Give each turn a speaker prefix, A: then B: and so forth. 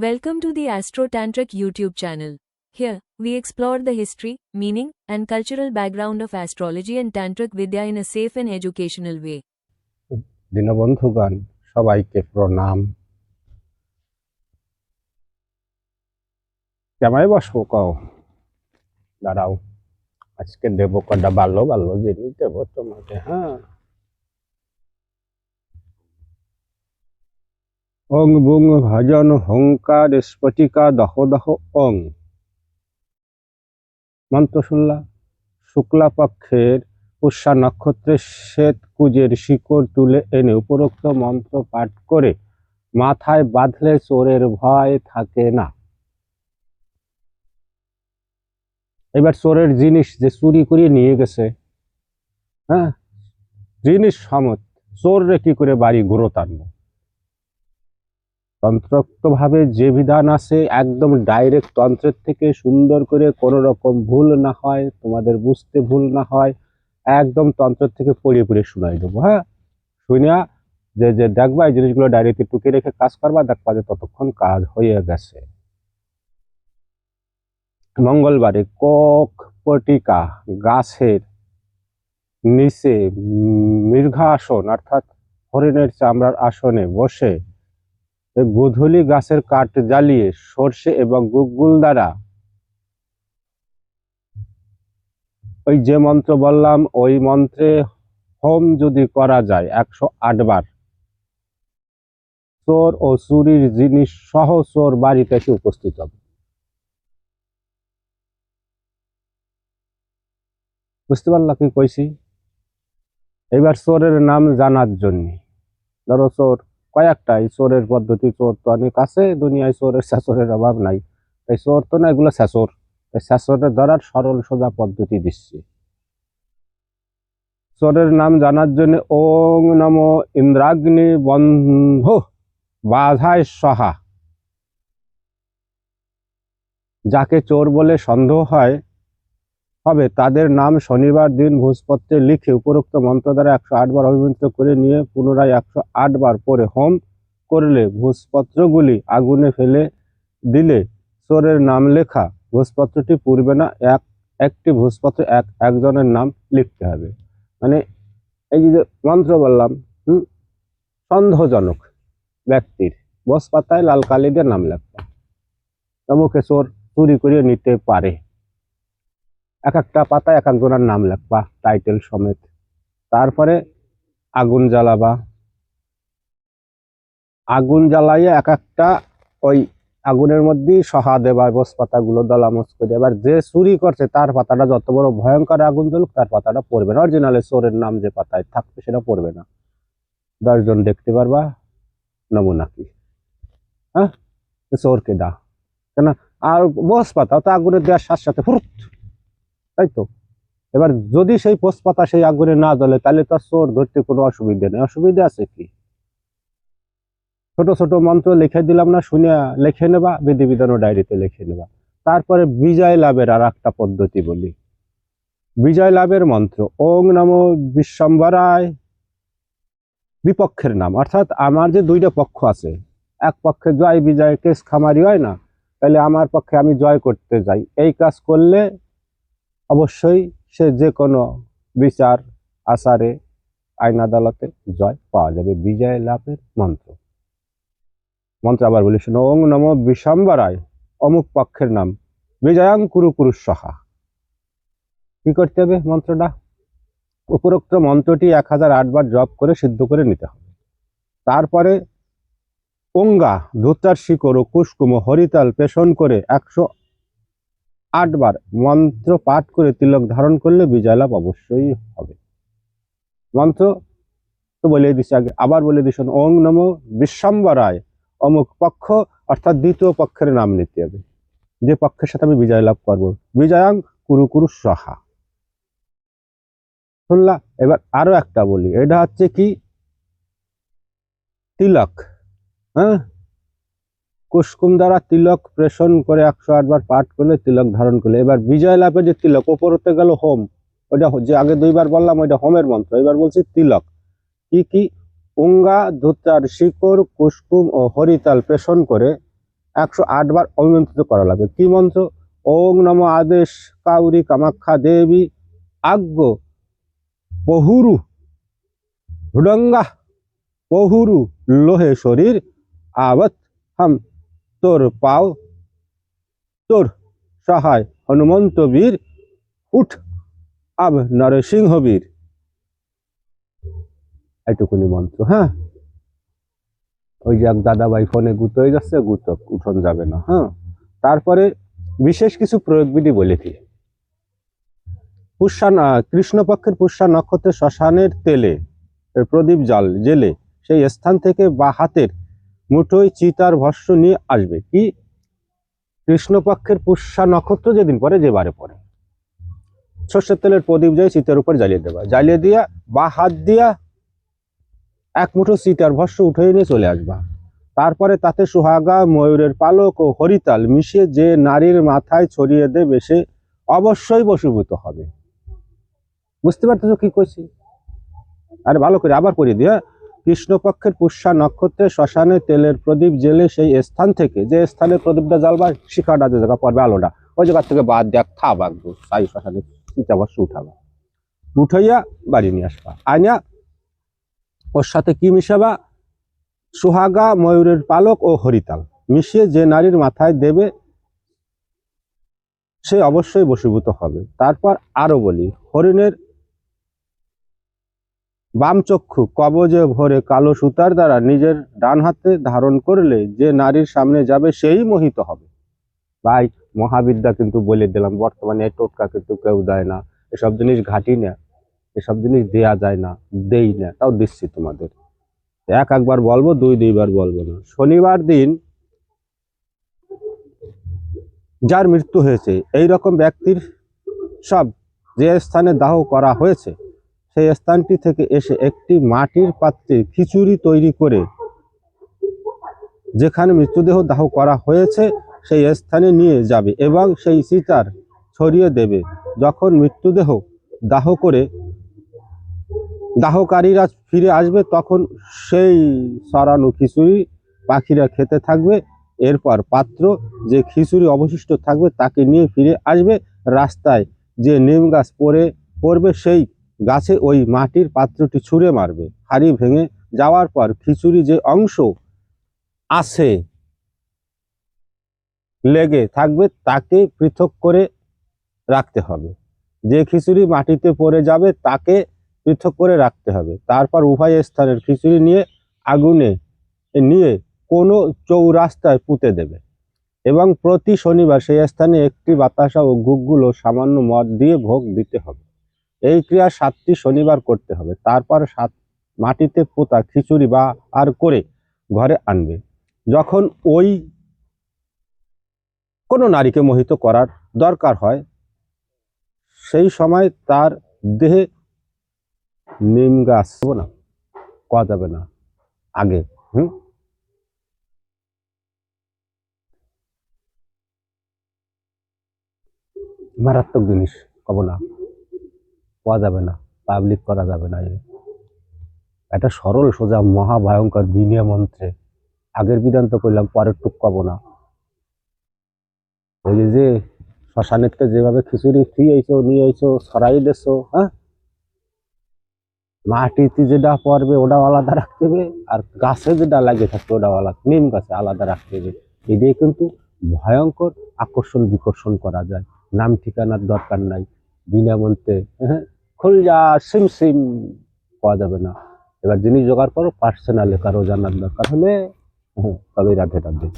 A: Welcome to the Astro Tantric YouTube channel. Here, we explore the history, meaning, and cultural background of astrology and Tantric Vidya in a safe and educational way.
B: দীনবন্ধুগণ সবাইকে প্রণাম। কেমাই বসবো কও, দাঁড়াও আজকে দেবো কটা ভালো ভালো জিনিস দেবো তোমাকে। হ্যাঁ, অং বুং ভজন হংকার স্ফটিকা দহ দহ অং। মন্ত্র শুনলা? শুক্লা পক্ষের পুষ্যা নক্ষত্রের শ্বেত কুজের শিকড় তুলে এনে উপরোক্ত মন্ত্র পাঠ করে মাথায় বাঁধলে চোরের ভয় থাকে না। এবার চোরের জিনিস যে চুরি করিয়ে নিয়ে গেছে, হ্যাঁ, জিনিস সমত চোররে কি করে বাড়ি ঘুরো টানবো? তন্ত্রোক্ত ভাবে যে বিধান আছে একদম ডাইরেক্ট তন্ত্রের থেকে সুন্দর করে কোনো রকম ভুল না হয়, তোমাদের বুঝতে ভুল না হয়, একদম তন্ত্রের থেকে পড়িয়ে পড়িয়ে শোনাই দেবো। হ্যাঁ, শুনিয়া যে যে দেখবা এই জিনিসগুলো ডাইরেক্ট টুকে রেখে কাজ করবা, দেখবা যে ততক্ষণ কাজ হয়ে গেছে। মঙ্গলবারে কক পটিকা গাছের নিচে মৃগা আসন অর্থাৎ হরিণের চামড়ার আসনে বসে গোধূলি গাছের কাঠ জ্বালিয়ে সর্ষে এবং গুগ্গুল দ্বারা ওই যে মন্ত্র বললাম ওই মন্ত্রে হোম যদি করা যায় 108 বার, চোর ও চুরির জিনিস সহ চোর বাড়িতে এসে উপস্থিত হবে। বুঝতে পারলা কি কইছি? এবার চোরের নাম জানার জন্য, ধরো চোর কয়েকটাই চোরের পদ্ধতি, চোর তো অনেক আছে দুনিয়ায়, চোরের শেষরের অভাব নাই। তাই চোর তো না, এগুলো শেষর, তাই শেষরের ধরার সরল সোজা পদ্ধতি দিচ্ছি। চোরের নাম জানার জন্য ওং নমো ইন্দ্রাগ্নি বন্ধ বাধায় সহা। যাকে চোর বলে সন্দেহ হবে তাদের নাম শনিবার দিন ভোজপত্রে লিখে উপরোক্ত মন্ত্র দ্বারা 108 বার অভিমন্ত্র করে নিয়ে পুনরায় 108 বার পরে হোম করলে ভোজপত্রগুলি আগুনে ফেলে দিলে চোরের নাম লেখা ভোজপত্রটি পুড়বে না। একটি ভোজপত্রে একজনের নাম লিখতে হবে। মানে এই যে মন্ত্র বললাম, সন্দেহজনক ব্যক্তির ভোজ পাতায় লাল কালি দিয়ে নাম লেখা, তমুকে চোর চুরি করিয়ে নিতে পারে। এক একটা পাতায় এক একজনের নাম লেখবা টাইটেল সমেত। তারপরে আগুন জ্বালাবা, আগুন জ্বালাইয়া এক একটা ওই আগুনের মধ্যেই সহা দেবা বস পাতাগুলো দলামস করে। এবার যে চুরি করছে তার পাতাটা যত বড় ভয়ঙ্কর আগুন জ্বলুক তার পাতাটা পড়বে না। অরিজিনালে চোরের নাম যে পাতায় থাকবে সেটা পড়বে না। 10 জন দেখতে পারবা নমুনা কি। হ্যাঁ, চোরকে দা কেন? আর বস পাতা তো আগুনের দেওয়ার সাথে সাথে ফুরুত, তাই তো। এবার যদি সেই পোষ পাতা সেই আগুনে না জ্বলে তাহলে তো চোর ধরতে কোনো অসুবিধা নেই। অসুবিধা আছে কি? ছোট ছোট মন্ত্র লিখে দিলাম না, শুনিয়া লিখে নেবা, বিধিবিধান ও ডায়েরিতে লিখে নেবা। তারপরে বিজয় লাভের আর একটা পদ্ধতি বলি। বিজয় লাভের মন্ত্র ওং নমো বিশ্বম্বরায়। বিপক্ষের নাম, অর্থাৎ আমার যে দুইটা পক্ষ আছে, এক পক্ষে জয় বিজয় কেস খামারি হয় না, তাহলে আমার পক্ষে আমি জয় করতে যাই, এই কাজ করলে অবশ্যই সে যে কোনো বিচার আচারে আইন আদালতে জয় পাওয়া যাবে। বিজয় লাভের মন্ত্র। মন্ত্র আবার বলি শোনো, ওং নমো বিশ্বম্বরায় অমুক পক্ষের নাম বিজয়াং কুরু কুরু সহা। কি করতে হবে? মন্ত্রটা উপরোক্ত মন্ত্রটি 1008 বার জপ করে সিদ্ধ করে নিতে হবে। তারপরে অঙ্গা ধূতার শিকড় ও কুসকুম ও হরিতাল পেষণ করে 108 বার মন্ত্র পাঠ করে তিলক ধারণ করলে বিজয় লাভ অবশ্যই হবে। মন্ত্র তো বলে দিছি আগে, আবার বলে দিস ওং নমো বিশ্বম্বরায় অমুক পক্ষ, অর্থাৎ দ্বিতীয় পক্ষের নাম নিতে হবে, যে পক্ষের সাথে আমি বিজয় লাভ করবো। বিজয়াং কুরু কুরু সহা। শুনলা? এবার আরো একটা বলি, এটা হচ্ছে কি তিলক। হ্যাঁ, কুসকুম দ্বারা তিলক প্রেষণ করে 108 বার পাঠ করলে তিলক ধারণ করলে। এবার বিজয় লাভের যে তিলক, ওপরতে গেল হোম, ওইটা যে আগে 2 বার বললাম ওইটা হোমের মন্ত্র। এবার বলছি তিলক। কি কি? অঙ্গা ধূতার শিকড় কুসকুম ও হরিতাল প্রেষণ করে 108 বার অভিমন্ত্রিত করা লাগবে। কি মন্ত্র? ওং নমো আদেশ কাউরি কামাখ্যা দেবী আজ্ঞ পহুরু হুডঙ্গা পহুরু লোহে শরীর আবত হাম তোর পাও তোর সহায় হনুমন্ত বীর উঠ আব নরসিংহ বীর। এইটুকুনি মন্ত্র। হ্যাঁ, ওই যে এক দাদাভাই ফোনে গুতো হয়ে যাচ্ছে, গুতো উঠন যাবে না। হ্যাঁ, তারপরে বিশেষ কিছু প্রয়োগ বিধি বলেছি। কৃষ্ণপক্ষের পুষ্যা নক্ষত্রে শ্মশানের তেলে প্রদীপ জেলে সেই স্থান থেকে বা হাতের মুঠোয় চিতার ভস্য নিয়ে আসবে। কি? কৃষ্ণপক্ষের পুষ্যা নক্ষত্র যেদিন পরে, যে বারে পরে, সর্ষের তেলের প্রদীপ যায় চিতার উপর জ্বালিয়ে দেবা, জ্বালিয়ে দিয়া বা হাত দিয়া এক মুঠো চিতার ভস্য উঠে নিয়ে চলে আসবা। তারপরে তাতে সুহাগা, ময়ূরের পালক ও হরিতাল মিশিয়ে যে নারীর মাথায় ছড়িয়ে দেবে সে অবশ্যই বশীভূত হবে। বুঝতে পারতেছো কি কইছি? আরে ভালো করে আবার করে দিয়া, কৃষ্ণপক্ষের পুষ্যা নক্ষত্রে শ্মশানে তেলের প্রদীপ জেলে সেই স্থান থেকে, যে স্থানে প্রদীপটা জ্বালবা, শিখাটা যে জায়গা পড়বে, আলোটা ওই জায়গা থেকে বাদ দেয়া খাবা, তাই শ্মশানে চিতাবস্য উঠাবা, উঠাইয়া বাড়ি নিয়ে আসবা। আইনা ওর সাথে কি মিশাবা? সুহাগা, ময়ূরের পালক ও হরিতাল মিশিয়ে যে নারীর মাথায় দেবে সে অবশ্যই বশীভূত হবে। তারপর আরো বলি, হরিণের বাম চক্ষু কবজে ভরে কালো সুতার দ্বারা নিজের ডান হাতে ধারণ করলে যে নারীর সামনে যাবে সেই মোহিত হবে। ভাই, মহাবিদ্যা কিন্তু বলে দিলাম, বর্তমানে এই টোটকা কিন্তু কেউ দেয় না, এসব জিনিস ঘাটি না, এসব জিনিস দেয়া যায় না, দেই না, তাও দিচ্ছি তোমাদের। একবার বলবো, দুইবার বলবো না। শনিবার দিন যার মৃত্যু হয়েছে এই রকম ব্যক্তির সব যে স্থানে দাহ করা হয়েছে সেই স্থানটি থেকে এসে একটি মাটির পাত্রে খিচুড়ি তৈরি করে যেখানে মৃতদেহ দাহ করা হয়েছে সেই স্থানে নিয়ে যাবে এবং সেই চিতার ছড়িয়ে দেবে। যখন মৃতদেহ দাহ করে দাহকারীরা ফিরে আসবে তখন সেই সরানো খিচুড়ি পাখিরা খেতে থাকবে। এরপর পাত্র যে খিচুড়ি অবশিষ্ট থাকবে তাকে নিয়ে ফিরে আসবে। রাস্তায় যে নিম গাছ পড়বে সেই গাছে ওই মাটির পাত্রটি ছুঁড়ে মারবে। হাড়ি ভেঙে যাওয়ার পর খিচুড়ি যে অংশ আছে লেগে থাকবে তাকে পৃথক করে রাখতে হবে। যে খিচুড়ি মাটিতে পড়ে যাবে তাকে পৃথক করে রাখতে হবে। তারপর উভয় স্থানের খিচুড়ি নিয়ে আগুনে নিয়ে কোনো চৌরাস্তায় পুঁতে দেবে এবং প্রতি শনিবার সেই স্থানে একটি বাতাসা ও গুগগুলো সামান্য মদ দিয়ে ভোগ দিতে হবে। এই ক্রিয়া 7টি শনিবার করতে হবে। তারপর মাটিতে পোতা খিচুড়ি বা আর করে ঘরে আনবে। যখন ওই কোনো নারীকে মোহিত করার দরকার হয় সেই সময় তার দেহে নিম গাছ না কোয়া যাবে না আগে। মারাত্মক জিনিস কব না, কোয়া যাবে না, পাবলিক করা যাবে না। এটা সরল সোজা মহাভয়ঙ্কর বিনিয়া মন্ত্রে আগের বিধান তো করলাম, পরের টুক কব না। ওই যে শ্মশানেরটা যেভাবে খিচুড়ি নিয়ে আইছো ছড়াই দেছো, হ্যাঁ, মাটিতে যেটা পড়বে ওটাও আলাদা রাখতে হবে আর গাছে যেটা লাগিয়ে থাকবে ওটাও আলাদা, নিম গাছে আলাদা রাখতে হবে। এই দিয়ে কিন্তু ভয়ঙ্কর আকর্ষণ বিকর্ষণ করা যায়। নাম ঠিকানার দরকার নাই, বিনা মন্ত্রে হ্যাঁ খুলজা সিম সিম পাওয়া যাবে না। এবার জিনিস জোগাড় করো, পার্সোনালি কারো জানার দরকার হলে তবে রাধে রাধে।